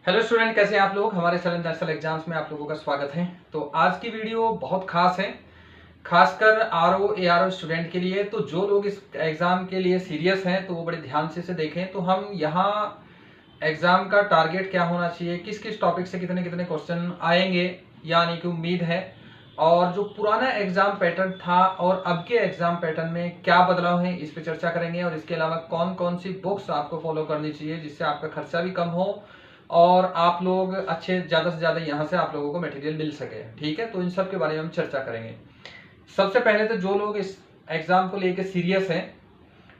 Hello student, कैसे हैं आप लोग। हमारे चैनल नेशनल एग्जाम्स में आप लोगों का स्वागत है। तो आज की वीडियो बहुत खास है, खासकर आरओ एआरओ स्टूडेंट के लिए। तो जो लोग इस एग्जाम के लिए सीरियस हैं तो वो बड़े ध्यान से इसे देखें। तो हम यहाँ एग्जाम का टारगेट क्या होना चाहिए, किस किस टॉपिक से कितने कितने क्वेश्चन आएंगे, यानी कि उम्मीद है, और जो पुराना एग्जाम पैटर्न था और अब के एग्जाम पैटर्न में क्या बदलाव है, इस पे चर्चा करेंगे। और इसके अलावा कौन कौन सी बुक्स आपको फॉलो करनी चाहिए जिससे आपका खर्चा भी कम हो और आप लोग अच्छे ज़्यादा से ज़्यादा यहाँ से आप लोगों को मटेरियल मिल सके। ठीक है, तो इन सब के बारे में हम चर्चा करेंगे। सबसे पहले तो जो लोग इस एग्जाम को लेकर सीरियस हैं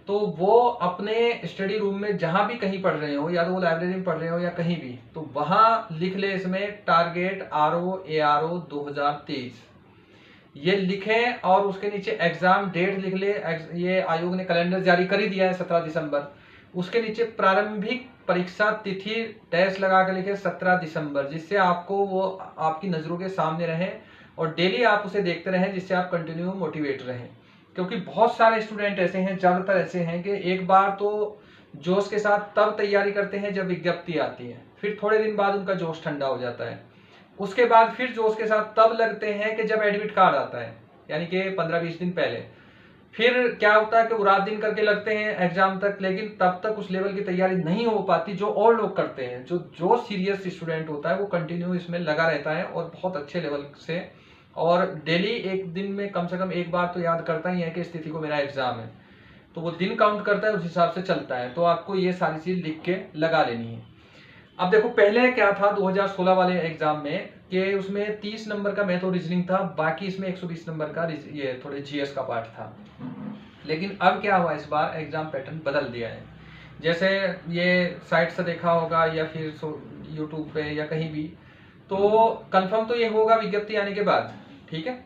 तो वो अपने स्टडी रूम में जहां भी कहीं पढ़ रहे हो, या तो वो लाइब्रेरी में पढ़ रहे हो या कहीं भी, तो वहां लिख ले इसमें टारगेट आरओ एआरओ 2023 ये लिखें। और उसके नीचे एग्जाम डेट लिख ले। ये आयोग ने कैलेंडर जारी कर ही दिया है 17 दिसंबर। उसके नीचे प्रारंभिक परीक्षा तिथि डैश लगा के लिखे 17 दिसंबर, जिससे आपको वो आपकी नजरों के सामने रहे और डेली आप उसे देखते रहें, जिससे आप कंटिन्यू मोटिवेट रहें। क्योंकि बहुत सारे स्टूडेंट ऐसे हैं, ज्यादातर ऐसे हैं कि एक बार तो जोश के साथ तब तैयारी करते हैं जब विज्ञप्ति आती है, फिर थोड़े दिन बाद उनका जोश ठंडा हो जाता है। उसके बाद फिर जोश के साथ तब लगते हैं कि जब एडमिट कार्ड आता है, यानी कि 15-20 दिन पहले। फिर क्या होता है कि वो रात दिन करके लगते हैं एग्जाम तक, लेकिन तब तक उस लेवल की तैयारी नहीं हो पाती जो और लोग करते हैं। जो सीरियस स्टूडेंट होता है वो कंटिन्यू इसमें लगा रहता है और बहुत अच्छे लेवल से, और डेली एक दिन में कम से कम एक बार तो याद करता ही है कि इस तिथि को मेरा एग्जाम है, तो वो दिन काउंट करता है, उस हिसाब से चलता है। तो आपको ये सारी चीज लिख के लगा लेनी है। अब देखो, पहले क्या था 2016 वाले एग्जाम में कि उसमें 30 नंबर का मैथ और रीजनिंग था, बाकी इसमें 120 नंबर का ये थोड़े जीएस का पार्ट था। लेकिन अब क्या हुआ, इस बार एग्जाम पैटर्न बदल दिया है। जैसे ये साइट से देखा होगा या फिर यूट्यूब पे या कहीं भी, तो कंफर्म तो ये होगा विज्ञप्ति आने के बाद, ठीक है।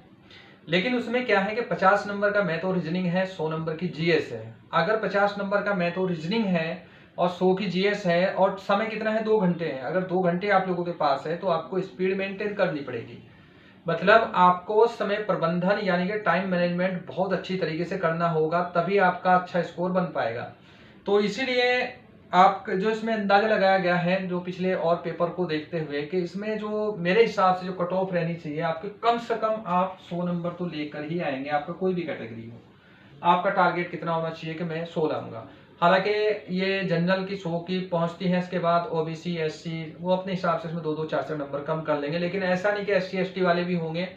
लेकिन उसमें क्या है कि 50 नंबर का मैथ और रीजनिंग है, 100 नंबर की जीएस है। अगर 50 नंबर का मैथ और रीजनिंग है और 100 की जीएस है, और समय कितना है, 2 घंटे है। अगर 2 घंटे आप लोगों के पास है तो आपको स्पीड मेंटेन करनी पड़ेगी। मतलब आपको समय प्रबंधन यानी कि टाइम मैनेजमेंट बहुत अच्छी तरीके से करना होगा, तभी आपका अच्छा स्कोर बन पाएगा। तो इसीलिए आप जो इसमें अंदाजा लगाया गया है जो पिछले और पेपर को देखते हुए, कि इसमें जो मेरे हिसाब से जो कट ऑफ रहनी चाहिए आपके, कम से कम आप 100 नंबर तो लेकर ही आएंगे। आपका कोई भी कैटेगरी हो, आपका टारगेट कितना होना चाहिए कि मैं 100 लाऊंगा। हालांकि ये जनरल की 100 की पहुंचती है, इसके बाद ओबीसी एससी वो अपने हिसाब से इसमें 2-2 4-4 नंबर कम कर लेंगे। लेकिन ऐसा नहीं कि एससी एसटी वाले भी होंगे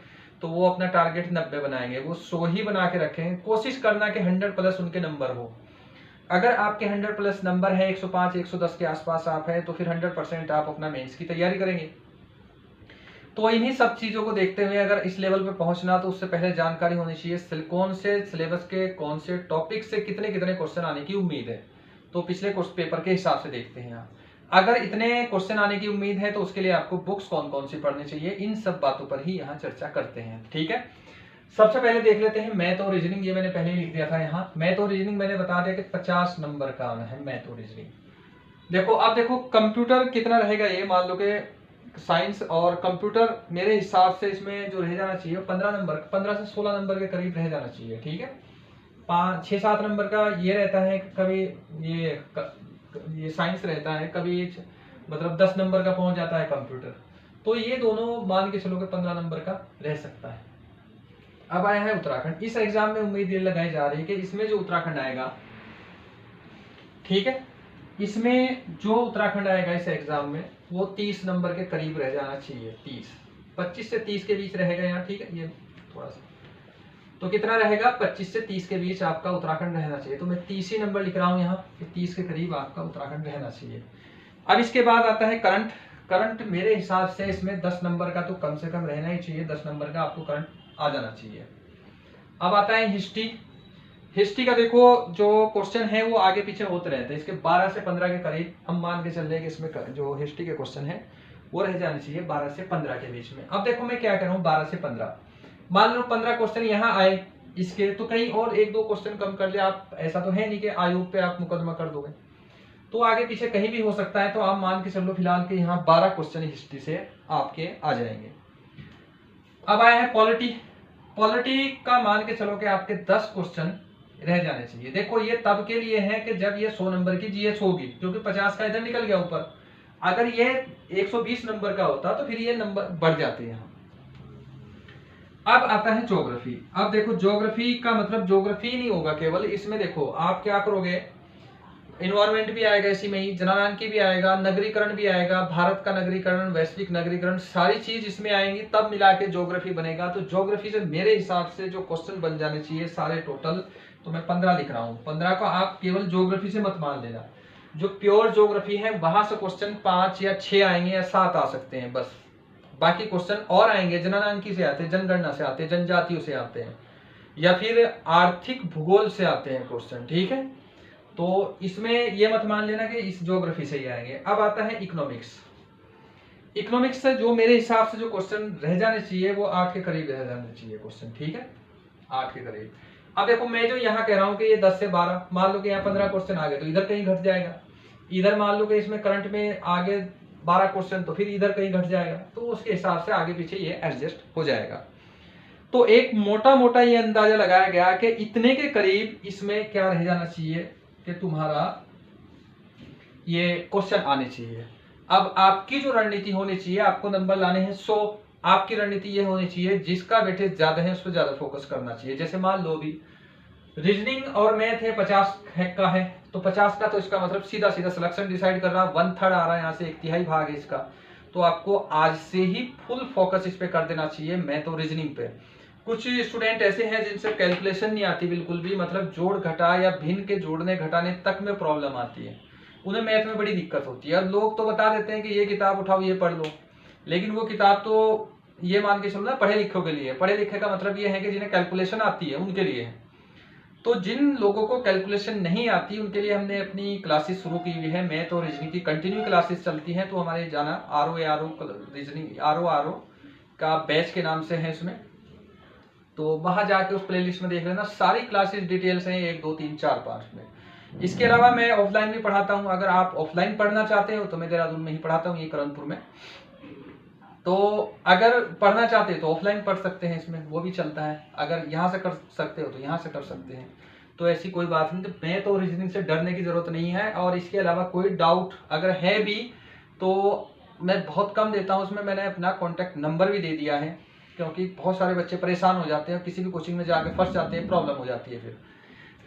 तो वो अपना टारगेट 90 बनाएंगे, वो 100 ही बना के रखें। कोशिश करना कि 100 प्लस उनके नंबर हो। अगर आपके 100 प्लस नंबर है, 105 110 के आसपास आप है, तो फिर 100% आप अपना मेंस की तैयारी करेंगे। तो इन्हीं सब चीजों को देखते हुए अगर इस लेवल पे पहुंचना, तो उससे पहले जानकारी होनी चाहिए कौन से सिलेबस के कौन से टॉपिक से कितने कितने क्वेश्चन आने की उम्मीद है। तो पिछले पेपर के हिसाब से देखते हैं आप। अगर इतने क्वेश्चन आने की उम्मीद है तो उसके लिए आपको बुक्स कौन कौन सी पढ़नी चाहिए, इन सब बातों पर ही यहाँ चर्चा करते हैं। ठीक है, सबसे पहले देख लेते हैं मैथ और रीजनिंग। ये मैंने पहले ही लिख दिया था यहाँ। मैथ और रीजनिंग मैंने बता दिया कि 50 नंबर का है मैथ और रीजनिंग। देखो अब देखो कंप्यूटर कितना रहेगा, ये मान लो कि साइंस और कंप्यूटर मेरे हिसाब से इसमें जो रह जाना चाहिए 15 नंबर, 15 से 16 नंबर के करीब रह जाना चाहिए। ठीक है, 5-6-7 नंबर का ये रहता है, कभी ये साइंस रहता है, कभी मतलब 10 नंबर का पहुंच जाता है कंप्यूटर। तो ये दोनों मान के चलो कि 15 नंबर का रह सकता है। अब आया है उत्तराखंड। इस एग्जाम में उम्मीद ये लगाई जा रही है कि इसमें जो उत्तराखंड आएगा, ठीक है, इसमें जो उत्तराखंड आएगा इस एग्जाम में, वो 30 नंबर के करीब रह जाना चाहिए। 25 से 30 के बीच रहेगा यहाँ। ठीक है, ये थोड़ा सा तो कितना रहेगा, 25 से 30 के बीच आपका उत्तराखंड रहना चाहिए। तो मैं 30 ही नंबर लिख रहा हूँ यहाँ कि 30 के करीब आपका उत्तराखंड रहना चाहिए। अब इसके बाद आता है करंट। करंट मेरे हिसाब से इसमें 10 नंबर का तो कम से कम रहना ही चाहिए। 10 नंबर का आपको करंट आ जाना चाहिए। अब आता है हिस्ट्री। हिस्ट्री का देखो जो क्वेश्चन है वो आगे पीछे होते रहते हैं। इसके 12 से 15 के करीब हम मान के चल रहे हैं कि इसमें जो हिस्ट्री के क्वेश्चन है वो रह जाने चाहिए 12 से 15 के बीच में। अब देखो मैं क्या कर रहा हूँ, 12 से 15 मान लो 15 क्वेश्चन यहाँ आए इसके, तो कहीं और 1-2 क्वेश्चन कम कर ले आप। ऐसा तो है नहीं कि आयोग पे आप मुकदमा कर दोगे, तो आगे पीछे कहीं भी हो सकता है। तो आप मान के चलो फिलहाल के यहाँ 12 क्वेश्चन हिस्ट्री से आपके आ जाएंगे। अब आया है पॉलिटी। पॉलिटी का मान के चलो कि आपके 10 क्वेश्चन रह जाने चाहिए। देखो ये तब के लिए है कि जब ये 100 नंबर की जीएस होगी, क्योंकि 50 का इधर निकल गया ऊपर। अगर ये 120 नंबर का होता तो फिर ये नंबर बढ़ जाते यहाँ। अब आता है ज्योग्राफी। अब देखो ज्योग्राफी का मतलब ज्योग्राफी नहीं होगा केवल, इसमें देखो आप क्या करोगे, इन्वायरमेंट भी आएगा इसी में ही, जनगणना भी आएगा, नगरीकरण भी आएगा, भारत का नगरीकरण, वैश्विक नगरीकरण, सारी चीज इसमें आएंगी, तब मिला के ज्योग्राफी बनेगा। तो ज्योग्राफी से मेरे हिसाब से जो क्वेश्चन बन जाने चाहिए सारे टोटल, तो मैं 15 लिख रहा हूँ। 15 को आप केवल ज्योग्राफी से मत मान लेना, जो प्योर ज्योग्राफी है वहां से क्वेश्चन 5 या 6 आएंगे या 7 आ सकते हैं बस। बाकी क्वेश्चन और आएंगे, जनगणना से आते हैं, जनगणना से आते हैं, जनजातियों से आते हैं, या फिर आर्थिक भूगोल से आते हैं क्वेश्चन, ठीक है। तो इसमें ये मत मान लेना कि इस ज्योग्राफी से ही आएंगे। अब आता है इकोनॉमिक्स। इकोनॉमिक्स से जो मेरे हिसाब से जो क्वेश्चन रह जाने चाहिए वो 8 के करीब रह जाने चाहिए क्वेश्चन, ठीक है, 8 के करीब। अब देखो मैं जो यहाँ कह रहा हूँ कि ये 10 से 12, मान लो कि यहाँ 15 क्वेश्चन आ गए तो इधर कहीं घट जाएगा, इधर मान लो कि इसमें करंट में आगे 12 क्वेश्चन तो फिर इधर कहीं घट जाएगा, तो उसके हिसाब से आगे पीछे ये एडजस्ट हो जाएगा। तो एक मोटा मोटा ये अंदाजा लगाया गया कि इतने के करीब इसमें क्या रह जाना चाहिए कि तुम्हारा ये क्वेश्चन आने चाहिए। अब आपकी जो रणनीति होनी चाहिए, आपको नंबर लाने हैं 100, आपकी रणनीति ये होनी चाहिए जिसका वेटेज ज्यादा है उस पर ज्यादा फोकस करना चाहिए। जैसे मान लो भी रीजनिंग और मैथ है 50 का है, तो 50 का तो इसका मतलब सीधा सीधा सिलेक्शन डिसाइड कर रहा, 1/3 आ रहा है यहाँ से, 1/3 भाग है इसका। तो आपको आज से ही फुल फोकस इस पे कर देना चाहिए, मैथ और रीजनिंग पे। कुछ स्टूडेंट ऐसे हैं जिनसे कैलकुलेशन नहीं आती बिल्कुल भी, मतलब जोड़ घटा या भिन्न के जोड़ने घटाने तक में प्रॉब्लम आती है, उन्हें मैथ में बड़ी दिक्कत होती है। अब लोग तो बता देते हैं कि ये किताब उठाओ ये पढ़ लो, लेकिन वो किताब तो ये मान के चलो ना पढ़े लिखों के लिए, पढ़े लिखे का मतलब ये है कि जिन्हें कैलकुलेशन आती है उनके लिए है। तो जिन लोगों को कैलकुलेशन नहीं आती उनके लिए हमने अपनी क्लासेस शुरू की हुई है, मैथ और रीजनिंग की कंटिन्यू क्लासेस चलती हैं। तो हमारे जाना आर रीजनिंग आर का बैच के नाम से है इसमें, तो वहां जाके उस प्लेलिस्ट में देख लेना, सारी क्लासेस डिटेल्स हैं 1 2 3 4 5 में। इसके अलावा मैं ऑफलाइन भी पढ़ाता हूं, अगर आप ऑफलाइन पढ़ना चाहते हो तो मैं देहरादून में ही पढ़ाता हूँ, ये करणपुर में। तो अगर पढ़ना चाहते हो तो ऑफलाइन पढ़ सकते हैं, इसमें वो भी चलता है। अगर यहाँ से कर सकते हो तो यहाँ से कर सकते हैं, तो ऐसी कोई बात नहीं। तो मैथ और रीजनिंग से डरने की जरूरत नहीं है। और इसके अलावा कोई डाउट अगर है भी तो मैं बहुत कम देता हूँ उसमें, मैंने अपना कॉन्टैक्ट नंबर भी दे दिया है, क्योंकि बहुत सारे बच्चे परेशान हो जाते हैं, किसी भी कोचिंग में जाके फंस जाते हैं, प्रॉब्लम हो जाती है फिर।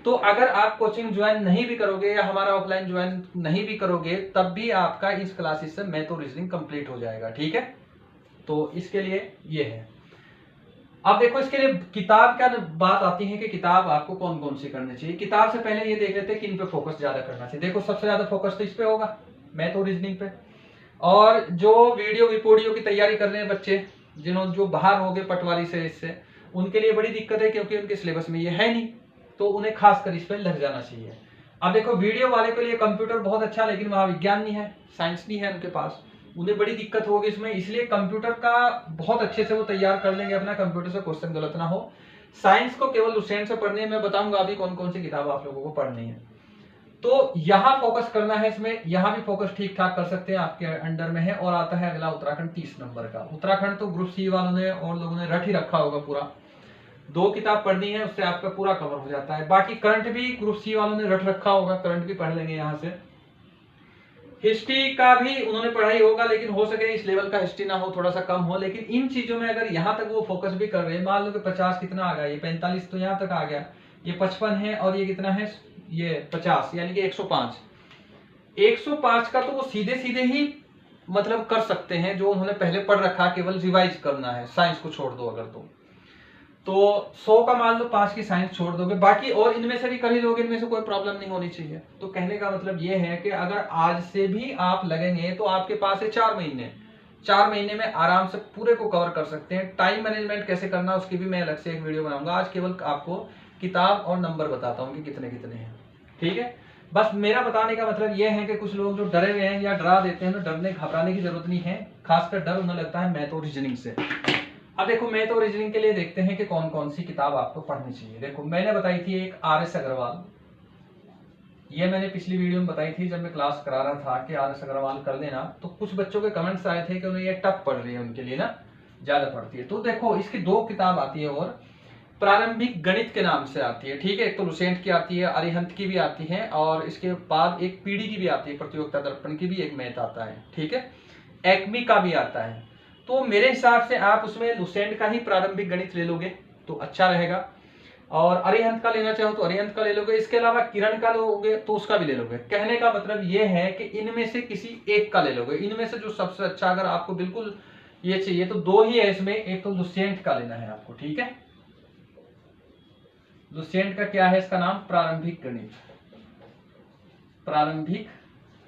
तो अगर आप कोचिंग ज्वाइन नहीं भी करोगे या हमारा ऑफलाइन ज्वाइन नहीं भी करोगे, तब भी आपका इस क्लासेस से मैथ और रीजनिंग कंप्लीट हो जाएगा, ठीक है। तो इसके लिए ये है। अब देखो इसके लिए किताब क्या बात आती है कि किताब आपको कौन कौन सी करनी चाहिए। किताब से पहले ये देख लेते हैं कि इन पे फोकस ज्यादा करना चाहिए। देखो सबसे ज्यादा फोकस तो इस पे होगा, मैथ और रीजनिंग पे। और जो वीडियो विपोडियो की तैयारी कर रहे हैं बच्चे, जिन्होंने जो बाहर हो गए पटवारी से, इससे उनके लिए बड़ी दिक्कत है, क्योंकि उनके सिलेबस में ये है नहीं, तो उन्हें खासकर इस पर लग जाना चाहिए। अब देखो वीडियो वाले के लिए कंप्यूटर बहुत अच्छा, लेकिन वहां विज्ञान नहीं है, साइंस नहीं है उनके पास, उन्हें बड़ी दिक्कत होगी इसमें। इसलिए कंप्यूटर का बहुत अच्छे से वो तैयार कर लेंगे अपना, कंप्यूटर से क्वेश्चन गलत ना हो। साइंस को केवल लुसेंट से पढ़नी है, मैं बताऊंगा अभी कौन कौन सी किताब आप लोगों को पढ़नी है। तो यहाँ फोकस करना है इसमें, यहाँ भी फोकस ठीक ठाक कर सकते हैं, आपके अंडर में है। और आता है अगला उत्तराखंड 30 नंबर का। उत्तराखंड तो ग्रुप सी वालों ने और लोगों ने रट ही रखा होगा पूरा, 2 किताब पढ़नी है उससे आपका पूरा कवर हो जाता है। बाकी करंट भी ग्रुप सी वालों ने रट रखा होगा, करंट भी पढ़ लेंगे यहाँ से। हिस्ट्री का भी उन्होंने पढ़ाई होगा, लेकिन हो सके इस लेवल का हिस्ट्री ना हो, थोड़ा सा कम हो। लेकिन इन चीजों में अगर यहाँ तक वो फोकस भी कर रहे हैं, मान लो कि 50 कितना आ गया, ये 45 तो यहाँ तक आ गया, ये 55 है, और ये कितना है, ये 50, यानी कि 105। 105 का तो वो सीधे सीधे ही मतलब कर सकते हैं, जो उन्होंने पहले पढ़ रखा, केवल रिवाइज करना है, साइंस को छोड़ दो अगर तो 100 का मान लो 5 की साइंस छोड़ दोगे, बाकी और इनमें से भी कर ही लोगे, इनमें से कोई प्रॉब्लम नहीं होनी चाहिए। तो कहने का मतलब ये है कि अगर आज से भी आप लगेंगे तो आपके पास है 4 महीने, 4 महीने में आराम से पूरे को कवर कर सकते हैं। टाइम मैनेजमेंट कैसे करना उसकी भी मैं अलग से एक वीडियो बनाऊंगा, आज केवल आपको किताब और नंबर बताता हूँ कि कितने कितने हैं, ठीक है। बस मेरा बताने का मतलब ये है कि कुछ लोग जो डरे हुए हैं या डरा देते हैं, तो डरने घबराने की जरूरत नहीं है, खासकर डर उन्हें लगता है मैथ और रीजनिंग से। अब देखो मैथ और रीजनिंग के लिए देखते हैं कि कौन कौन सी किताब आपको पढ़नी चाहिए। देखो मैंने बताई थी एक RS अग्रवाल, ये मैंने पिछली वीडियो में बताई थी जब मैं क्लास करा रहा था कि RS अग्रवाल कर लेना। तो कुछ बच्चों के कमेंट्स आए थे कि उन्हें ये टफ पढ़ रही है, उनके लिए ना ज्यादा पढ़ती है। तो देखो इसकी 2 किताब आती है, और प्रारंभिक गणित के नाम से आती है, ठीक है। एक तो लुसेंट की आती है, अरिहंत की भी आती है, और इसके बाद एक पीडी की भी आती है, प्रतियोगिता दर्पण की भी एक मैथ आता है, ठीक है। एक्मी का भी आता है। तो मेरे हिसाब से आप उसमें लुसेंट का ही प्रारंभिक गणित ले लोगे तो अच्छा रहेगा, और अरिहंत का लेना चाहो तो अरिहंत का ले लोगे। इसके अलावा किरण का लोगे तो उसका भी ले लोगे। कहने का मतलब ये है कि इनमें से किसी एक का ले लोगे। इनमें से जो सबसे अच्छा, अगर आपको बिल्कुल ये चाहिए तो दो ही है इसमें, एक तो लुसेंट का लेना है आपको, ठीक है। लुसेंट का क्या है इसका नाम, प्रारंभिक गणित। प्रारंभिक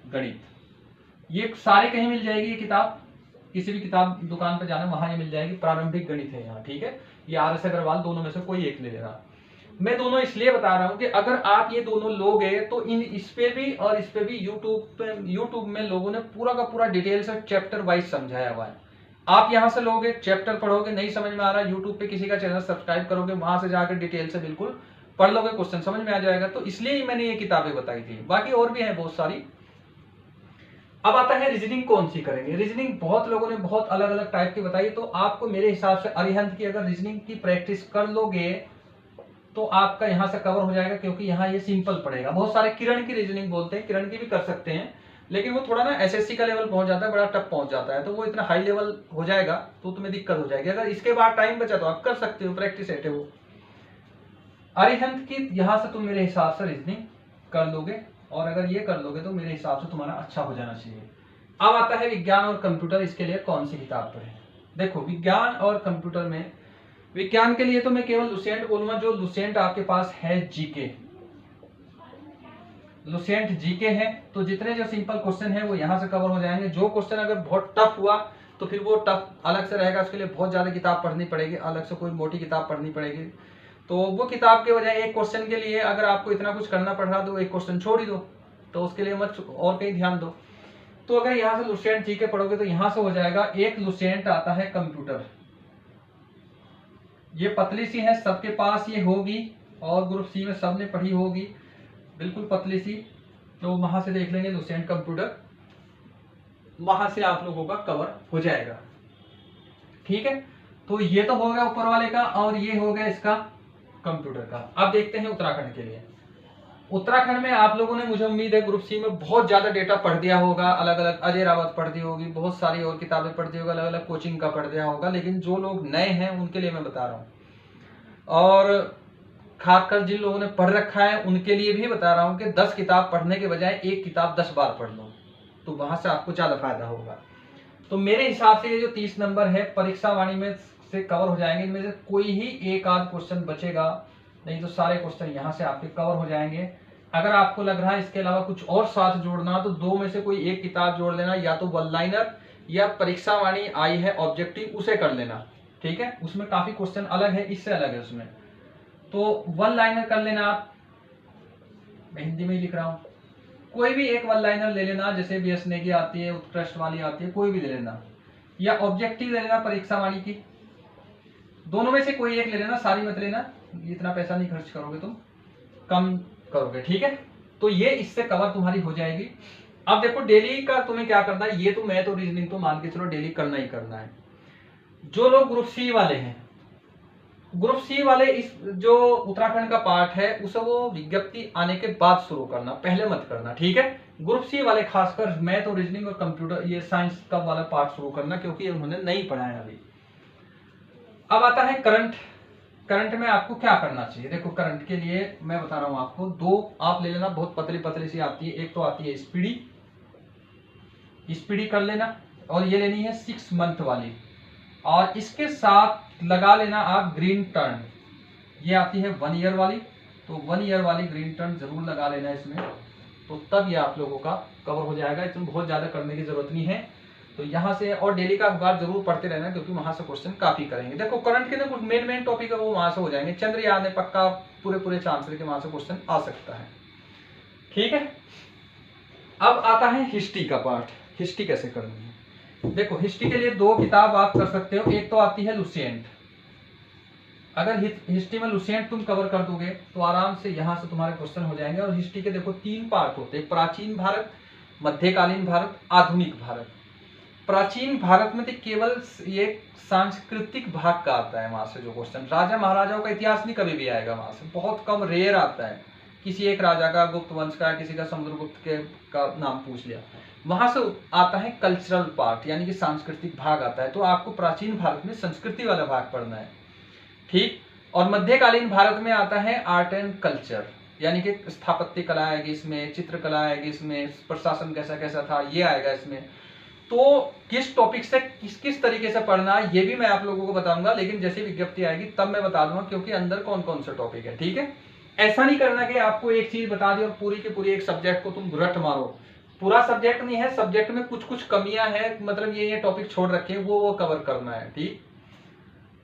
गणित ये सारे कहीं मिल जाएगी ये किताब, किसी भी किताब दुकान पर जाना वहां ये मिल जाएगी, प्रारंभिक गणित है यहाँ, ठीक है। ये RS अग्रवाल, दोनों में से कोई एक ले लेना। मैं दोनों इसलिए बता रहा हूं कि अगर आप ये दोनों लोगे तो इस पे भी और इस पे भी यूट्यूब में लोगों ने पूरा का पूरा डिटेल से चैप्टर वाइज समझाया हुआ है। आप यहां से लोगे, चैप्टर पढ़ोगे, नहीं समझ में आ रहा, यूट्यूब पे किसी का चैनल सब्सक्राइब करोगे, वहां से जाकर डिटेल से बिल्कुल पढ़ लोगे, क्वेश्चन समझ में आ जाएगा। तो इसलिए ही मैंने ये किताबें बताई थी, बाकी और भी है बहुत सारी। अब आता है रीजनिंग कौन सी करेंगे। रीजनिंग बहुत लोगों ने बहुत अलग अलग टाइप की बताई, तो आपको मेरे हिसाब से अरिहंत की अगर रीजनिंग की प्रैक्टिस कर लोगे तो आपका यहां से कवर हो जाएगा, क्योंकि यहाँ ये सिंपल पड़ेगा। बहुत सारे किरण की रीजनिंग बोलते हैं, किरण की भी कर सकते हैं, लेकिन वो थोड़ा ना SSC का लेवल पहुंच जाता है, बड़ा टफ पहुंच जाता है, तो वो इतना हाई लेवल हो जाएगा तो तुम्हें दिक्कत हो जाएगी। अगर इसके बाद टाइम बचा तो आप कर सकते हो, प्रैक्टिस है वो। अरिहंत की यहां से तुम मेरे हिसाब से रीजनिंग कर लोगे, और अगर ये कर लोगे तो मेरे हिसाब से तुम्हारा अच्छा हो जाना चाहिए। अब आता है विज्ञान और कंप्यूटर, इसके लिए कौन सी किताब पढ़े। देखो विज्ञान और कंप्यूटर में, विज्ञान के लिए तो मैं केवल लुसेंट बोलूंगा, जो लुसेंट आपके पास है जीके, लुसेंट जीके है, तो जितने जो सिंपल क्वेश्चन है वो यहां से कवर हो जाएंगे। जो क्वेश्चन अगर बहुत टफ हुआ तो फिर वो टफ अलग से रहेगा, उसके लिए बहुत ज्यादा किताब पढ़नी पड़ेगी, अलग से कोई मोटी किताब पढ़नी पड़ेगी। तो वो किताब के बजाय एक क्वेश्चन के लिए अगर आपको इतना कुछ करना पड़ रहा तो एक क्वेश्चन छोड़ ही दो, तो उसके लिए मत और कहीं ध्यान दो। तो अगर यहाँ से लुसेंट जीके पढ़ोगे तो यहाँ से हो जाएगा। एक लुसेंट आता है कंप्यूटर, ये पतली सी है, सबके पास ये होगी, और ग्रुप सी में सबने पढ़ी होगी, बिल्कुल पतली सी। तो वहां से देख लेंगे लुसेंट कंप्यूटर, वहां से आप लोगों का कवर हो जाएगा, ठीक है। तो ये तो हो गया ऊपर वाले का, और ये हो गया इसका कंप्यूटर का। अब देखते हैं उत्तराखंड के लिए। उत्तराखंड में आप लोगों ने, मुझे उम्मीद है ग्रुप सी में बहुत ज्यादा डेटा पढ़ दिया होगा, अलग अलग अजय रावत पढ़ दी होगी, बहुत सारी और किताबें पढ़ दी होगी, अलग अलग कोचिंग का पढ़ दिया होगा, लेकिन जो लोग नए हैं उनके लिए मैं बता रहा हूँ, और खासकर जिन लोगों ने पढ़ रखा है उनके लिए भी बता रहा हूँ कि 10 किताब पढ़ने के बजाय एक किताब 10 बार पढ़ लो, तो वहां से आपको ज्यादा फायदा होगा। तो मेरे हिसाब से ये जो 30 नंबर है परीक्षा वाणी में से कवर हो जाएंगे। इनमें से कोई ही एक आध क्वेश्चन बचेगा, नहीं तो सारे क्वेश्चन यहाँ से आपके कवर हो जाएंगे। अगर आपको लग रहा है इसके अलावा कुछ और साथ जोड़ना, तो दो में से कोई एक किताब जोड़ लेना, या तो वन लाइनर या परीक्षा वाणी आई है ऑब्जेक्टिव, उसे कर लेना, ठीक है। उसमें काफी क्वेश्चन अलग है, इससे अलग है उसमें, तो वन लाइनर कर लेना आप। मैं हिंदी में ही लिख रहा हूं, कोई भी एक वन लाइनर ले लेना, जैसे BS नेगी आती है, उत्कृष्ट वाली आती है, कोई भी ले लेना, या ऑब्जेक्टिव ले लेना परीक्षा वाणी की, दोनों में से कोई एक ले लेना, सारी मत लेना, इतना पैसा नहीं खर्च करोगे तुम, कम करोगे, ठीक है। तो ये इससे कवर तुम्हारी हो जाएगी। अब देखो डेली का तुम्हें क्या करना है, ये तो मैथ और रीजनिंग तो मान के चलो डेली करना ही करना है। जो लोग ग्रुप सी वाले हैं, ग्रुप सी वाले इस जो उत्तराखंड का पार्ट है उसे वो विज्ञप्ति आने के बाद शुरू करना, पहले मत करना, ठीक है। ग्रुप सी वाले खासकर मैथ और रीजनिंग और कंप्यूटर, ये साइंस का वाला पार्ट शुरू करना, क्योंकि उन्होंने नहीं पढ़ा है अभी। अब आता है करंट। करंट में आपको क्या करना चाहिए, देखो करंट के लिए मैं बता रहा हूं आपको, दो आप ले लेना, बहुत पतली पतली सी आती है। एक तो आती है स्पीडी, स्पीडी कर लेना, और ये लेनी है 6 मंथ वाली, और इसके साथ लगा लेना आप ग्रीन टर्न, ये आती है 1 ईयर वाली, तो 1 ईयर वाली ग्रीन टर्न जरूर लगा लेना इसमें, तो तब ये आप लोगों का कवर हो जाएगा। इसमें बहुत ज्यादा करने की जरूरत नहीं है। तो यहाँ से, और डेली का अखबार जरूर पढ़ते रहना, क्योंकि वहां से क्वेश्चन काफी करेंगे। देखो करंट के ना कुछ मेन टॉपिक है वो वहां से हो जाएंगे, चंद्रयान है पक्का, पूरे चांस के वहां से क्वेश्चन आ सकता है, ठीक है। अब आता है हिस्ट्री का पार्ट, हिस्ट्री कैसे करनी है। देखो हिस्ट्री के लिए दो किताब आप कर सकते हो, एक तो आती है लुसेंट। अगर हिस्ट्री में लुसेंट तुम कवर कर दोगे तो आराम से यहाँ से तुम्हारे क्वेश्चन हो जाएंगे। और हिस्ट्री के देखो 3 पार्ट होते हैं, प्राचीन भारत, मध्यकालीन भारत, आधुनिक भारत। प्राचीन भारत में तो केवल ये सांस्कृतिक भाग का आता है वहां से जो क्वेश्चन, राजा महाराजाओं का इतिहास नहीं कभी भी आएगा वहां से, बहुत कम रेयर आता है। किसी एक राजा का, गुप्त वंश का, किसी का समुद्रगुप्त के का नाम पूछ लिया, वहां से आता है कल्चरल पार्ट, यानी कि सांस्कृतिक भाग आता है। तो आपको प्राचीन भारत में संस्कृति वाला भाग पढ़ना है, ठीक। और मध्यकालीन भारत में आता है आर्ट एंड कल्चर, यानी कि स्थापत्य कला आएगी इसमें, चित्रकला आएगी इसमें, प्रशासन कैसा कैसा था ये आएगा इसमें। तो किस टॉपिक से किस किस तरीके से पढ़ना है ये भी मैं आप लोगों को बताऊंगा, लेकिन जैसी विज्ञप्ति आएगी तब मैं बता दूंगा, क्योंकि अंदर कौन कौन से टॉपिक है, ठीक है। ऐसा नहीं करना कि आपको एक चीज बता दी और पूरी की पूरी एक सब्जेक्ट को तुम रट मारो। पूरा सब्जेक्ट नहीं है, सब्जेक्ट में कुछ कुछ कमियां हैं, मतलब ये टॉपिक छोड़ रखे हैं, वो कवर करना है, ठीक।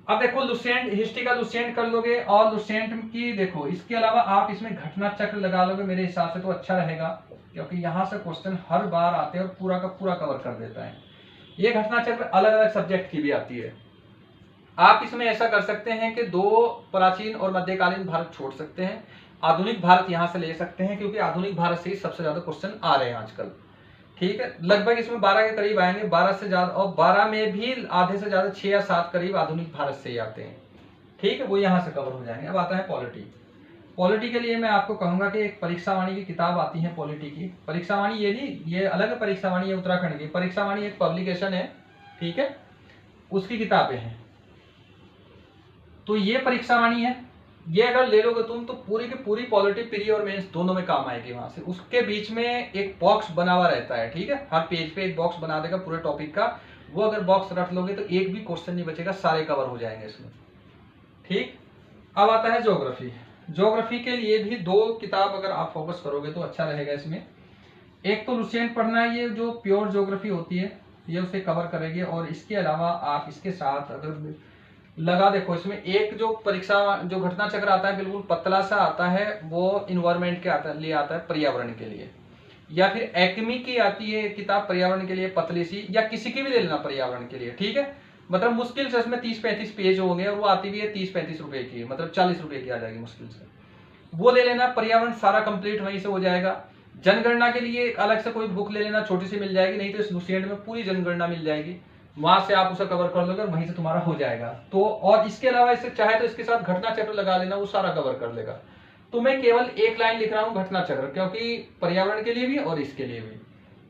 अब देखो लुसेंट, हिस्ट्री का लुसेंट कर लोगे, और लुसेंट की देखो इसके अलावा आप इसमें घटना चक्र लगा लोगे मेरे हिसाब से तो अच्छा रहेगा, क्योंकि यहाँ से क्वेश्चन हर बार आते हैं और पूरा का पूरा कवर कर देता है। ये घटना चक्र अलग अलग सब्जेक्ट की भी आती है। आप इसमें ऐसा कर सकते हैं कि 2 प्राचीन और मध्यकालीन भारत छोड़ सकते हैं, आधुनिक भारत यहाँ से ले सकते हैं, क्योंकि आधुनिक भारत से ही सबसे ज्यादा क्वेश्चन आ रहे हैं आजकल, ठीक है। लगभग इसमें 12 के करीब आएंगे, 12 से ज्यादा, और 12 में भी आधे से ज्यादा 6 या 7 करीब आधुनिक भारत से ही आते हैं, ठीक है, वो यहाँ से कवर हो जाएंगे। अब आता है पॉलिटी। पॉलिटी के लिए मैं आपको कहूंगा कि एक परीक्षावाणी की किताब आती है पॉलिटी की। परीक्षावाणी ये नहीं, ये अलग परीक्षावाणी है उत्तराखंड की। परीक्षावाणी एक पब्लिकेशन है, ठीक है, उसकी किताबें हैं। तो ये परीक्षावाणी है, ये अगर ले लोगे तुम तो पूरी की पूरी पॉलिटी प्री और मेंस दोनों में काम आएगी वहां से। उसके बीच में एक बॉक्स बना हुआ रहता है, ठीक है, हर पेज पे एक बॉक्स बना देगा पूरे टॉपिक का। वो अगर बॉक्स रख लोगे तो एक भी क्वेश्चन नहीं बचेगा, सारे कवर हो जाएंगे इसमें, ठीक। अब आता है ज्योग्राफी। ज्योग्राफी के लिए भी 2 किताब अगर आप फोकस करोगे तो अच्छा रहेगा इसमें। एक तो लुसेंट पढ़ना है, ये जो प्योर ज्योग्राफी होती है ये उसे कवर करेगी, और इसके अलावा आप इसके साथ अगर लगा देखो इसमें एक जो परीक्षा जो घटना चक्र आता है बिल्कुल पतला सा आता है, वो इन्वायरमेंट के लिए आता है, पर्यावरण के लिए। या फिर एक्मी की आती है किताब पर्यावरण के लिए पतली सी, या किसी की भी ले लेना पर्यावरण के लिए, ठीक है। मतलब मुश्किल से इसमें 30-35 पेज होंगे, और वो आती भी है 30-35 रुपए की, मतलब 40 रुपए की आ जाएगी मुश्किल से। वो ले लेना, पर्यावरण सारा कंप्लीट वहीं से हो जाएगा। जनगणना के लिए अलग से कोई बुक ले लेना, छोटी सी मिल जाएगी, नहीं तो इस लुसेंट में पूरी जनगणना मिल जाएगी, वहां से आप उसे कवर कर लोगे और वहीं से तुम्हारा हो जाएगा। तो और इसके अलावा इससे चाहे तो इसके साथ घटना चक्र लगा लेना, वो सारा कवर कर लेगा। तो मैं केवल एक लाइन लिख रहा हूं घटना चक्र, क्योंकि पर्यावरण के लिए भी और इसके लिए भी।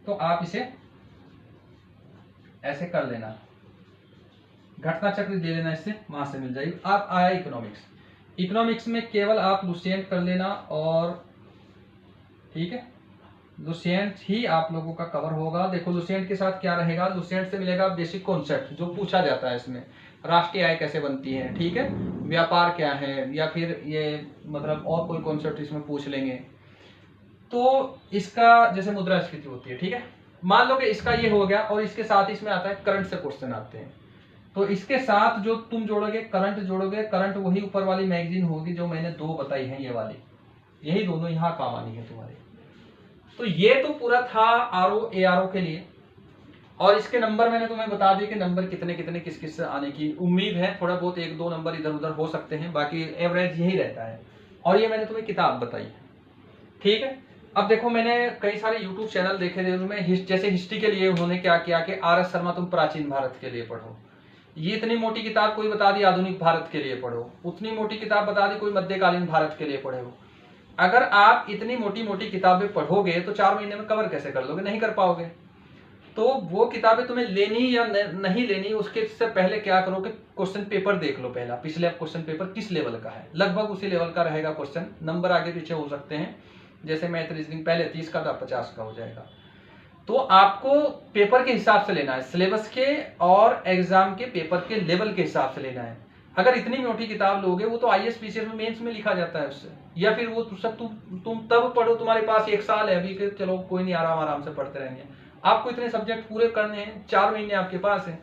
तो आप इसे ऐसे कर लेना, घटना चक्र दे लेना, इससे वहां से मिल जाएगी। आप आया इकोनॉमिक्स। इकोनॉमिक्स में केवल आप लुसेंट कर लेना, और ठीक है, लुसेंट ही आप लोगों का कवर होगा। देखो लुसेंट के साथ क्या रहेगा, लुसेंट से मिलेगा बेसिक कॉन्सेप्ट जो पूछा जाता है इसमें, राष्ट्रीय आय कैसे बनती है, ठीक है, व्यापार क्या है, या फिर ये मतलब और कोई कॉन्सेप्ट इसमें पूछ लेंगे। तो इसका जैसे मुद्रास्फीति होती है, ठीक है, मान लो कि इसका ये हो गया, और इसके साथ इसमें आता है करंट से क्वेश्चन आते हैं। तो इसके साथ जो तुम जोड़ोगे करंट जोड़ोगे, करंट वही ऊपर वाली मैगजीन होगी जो मैंने 2 बताई है, ये वाली, यही दोनों यहाँ काम आनी है तुम्हारी। तो ये तो पूरा था आरओ एआरओ के लिए, और इसके नंबर मैंने तुम्हें बता दिए कि नंबर कितने कितने किस किस से आने की उम्मीद है। थोड़ा बहुत 1-2 नंबर इधर उधर हो सकते हैं, बाकी एवरेज यही रहता है। और ये मैंने तुम्हें किताब बताई है, ठीक है। अब देखो मैंने कई सारे यूट्यूब चैनल देखे थे, उसमें जैसे हिस्ट्री के लिए उन्होंने क्या किया कि RS शर्मा तुम प्राचीन भारत के लिए पढ़ो, ये इतनी मोटी किताब कोई बता दी आधुनिक भारत के लिए पढ़ो, उतनी मोटी किताब बता दी कोई मध्यकालीन भारत के लिए पढ़ो। अगर आप इतनी मोटी मोटी किताबें पढ़ोगे तो 4 महीने में कवर कैसे कर लोगे, नहीं कर पाओगे। तो वो किताबें तुम्हें लेनी या नहीं लेनी, उसके से पहले क्या करो कि क्वेश्चन पेपर देख लो पहला, पिछले क्वेश्चन पेपर किस लेवल का है, लगभग उसी लेवल का रहेगा क्वेश्चन, नंबर आगे पीछे हो सकते हैं, जैसे मैथ रीजनिंग पहले 30 का था 50 का हो जाएगा। तो आपको पेपर के हिसाब से लेना है, सिलेबस के और एग्जाम के पेपर के लेवल के हिसाब से लेना है। अगर इतनी मोटी किताब लोगे, वो तो IAS PCS में मेंस में लिखा जाता है उससे, या फिर वो सब तुम तब पढ़ो, तुम्हारे पास 1 साल है अभी के, चलो कोई नहीं, आराम से पढ़ते रहेंगे। आपको इतने सब्जेक्ट पूरे करने हैं, 4 महीने आपके पास है।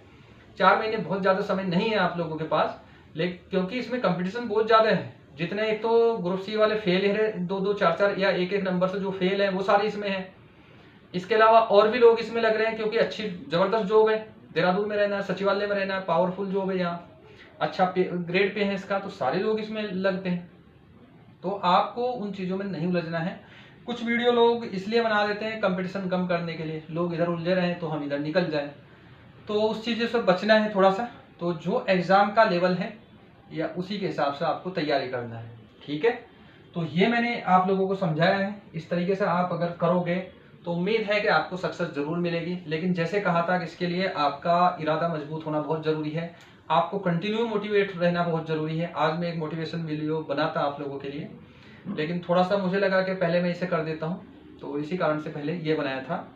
4 महीने बहुत ज्यादा समय नहीं है आप लोगों के पास, लेकिन क्योंकि इसमें कंपटीशन बहुत ज्यादा है। जितने एक तो ग्रुप सी वाले फेल है 2-2, 4-4 या 1-1 नंबर से जो फेल है वो सारे इसमें है। इसके अलावा और भी लोग इसमें लग रहे हैं, क्योंकि अच्छी जबरदस्त जॉब है, देहरादून में रहना है, सचिवालय में रहना है, पावरफुल जॉब है, यहाँ अच्छा ग्रेड पे है इसका, तो सारे लोग इसमें लगते हैं। तो आपको उन चीजों में नहीं उलझना है। कुछ वीडियो लोग इसलिए बना देते हैं कंपटीशन कम करने के लिए, लोग इधर उलझे रहे तो हम इधर निकल जाए। तो उस चीज़ों से बचना है थोड़ा सा। तो जो एग्ज़ाम का लेवल है या उसी के हिसाब से आपको तैयारी करना है, ठीक है। तो ये मैंने आप लोगों को समझाया है, इस तरीके से आप अगर करोगे तो उम्मीद है कि आपको सक्सेस जरूर मिलेगी। लेकिन जैसे कहा था कि इसके लिए आपका इरादा मजबूत होना बहुत ज़रूरी है, आपको कंटिन्यू मोटिवेट रहना बहुत ज़रूरी है। आज मैं एक मोटिवेशन वीडियो बनाता आप लोगों के लिए, लेकिन थोड़ा सा मुझे लगा कि पहले मैं इसे कर देता हूँ, तो इसी कारण से पहले ये बनाया था।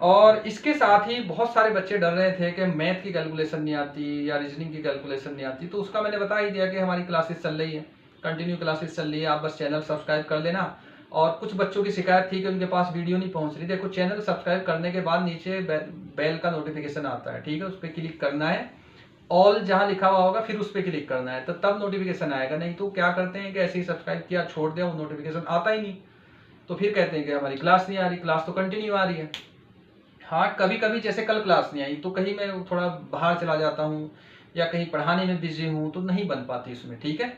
और इसके साथ ही बहुत सारे बच्चे डर रहे थे कि मैथ की कैलकुलेशन नहीं आती या रीजनिंग की कैलकुलेशन नहीं आती, तो उसका मैंने बता ही दिया कि हमारी क्लासेस चल रही है, कंटिन्यू क्लासेस चल रही है, आप बस चैनल सब्सक्राइब कर लेना। और कुछ बच्चों की शिकायत थी कि उनके पास वीडियो नहीं पहुंच रही। देखो, चैनल सब्सक्राइब करने के बाद नीचे बेल का नोटिफिकेशन आता है, ठीक है, उस पर क्लिक करना है, ऑल जहां लिखा हुआ होगा फिर उस पर क्लिक करना है, तो तब नोटिफिकेशन आएगा। नहीं तो क्या करते हैं कि ऐसे ही सब्सक्राइब किया छोड़ दिया, वो नोटिफिकेशन आता ही नहीं, तो फिर कहते हैं कि हमारी क्लास नहीं आ रही। क्लास तो कंटिन्यू आ रही है। हाँ, कभी कभी जैसे कल क्लास नहीं आई तो कहीं मैं थोड़ा बाहर चला जाता हूँ या कहीं पढ़ाने में बिजी हूँ, तो नहीं बन पाती उसमें, ठीक है।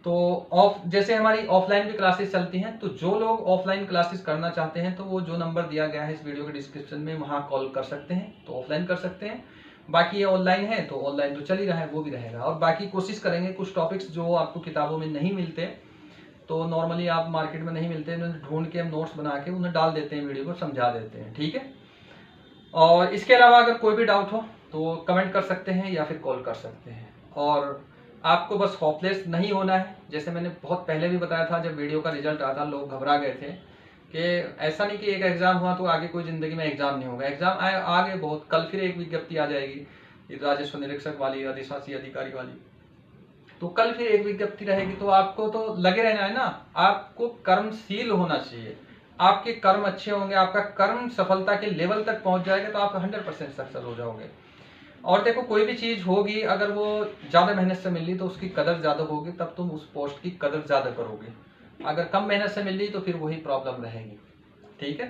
तो जैसे हमारी ऑफलाइन भी क्लासेस चलती हैं, तो जो लोग ऑफलाइन क्लासेस करना चाहते हैं तो वो जो नंबर दिया गया है इस वीडियो के डिस्क्रिप्शन में, वहाँ कॉल कर सकते हैं, तो ऑफलाइन कर सकते हैं। बाकी ये ऑनलाइन है तो ऑनलाइन तो चल ही रहा है, वो भी रहेगा। और बाकी कोशिश करेंगे कुछ टॉपिक्स जो आपको किताबों में नहीं मिलते, तो नॉर्मली आप मार्केट में नहीं मिलते, ढूंढ के हम नोट्स बना के उन्हें डाल देते हैं, वीडियो को समझा देते हैं, ठीक है। और इसके अलावा अगर कोई भी डाउट हो तो कमेंट कर सकते हैं या फिर कॉल कर सकते हैं। और आपको बस होपलेस नहीं होना है। जैसे मैंने बहुत पहले भी बताया था, जब वीडियो का रिजल्ट आया था लोग घबरा गए थे कि ऐसा नहीं कि एक एग्जाम हुआ तो आगे कोई जिंदगी में एग्जाम नहीं होगा। एग्जाम आगे बहुत, कल फिर एक विज्ञप्ति आ जाएगी राजस्व निरीक्षक वाली, अधिशासी अधिकारी वाली, तो कल फिर एक विज्ञप्ति रहेगी। तो आपको तो लगे रहना है ना, आपको कर्मशील होना चाहिए। आपके कर्म अच्छे होंगे, आपका कर्म सफलता के लेवल तक पहुंच जाएगा तो आप 100% सक्सेस हो जाओगे। और देखो, कोई भी चीज होगी अगर वो ज्यादा मेहनत से मिल रही तो उसकी कदर ज्यादा होगी, तब तुम उस पोस्ट की कदर ज्यादा करोगे। अगर कम मेहनत से मिल रही तो फिर वही प्रॉब्लम रहेगी, ठीक है।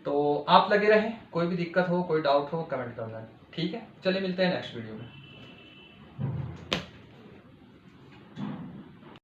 तो आप लगे रहें, कोई भी दिक्कत हो कोई डाउट हो कमेंट करना, ठीक है। चलिए मिलते हैं नेक्स्ट वीडियो में।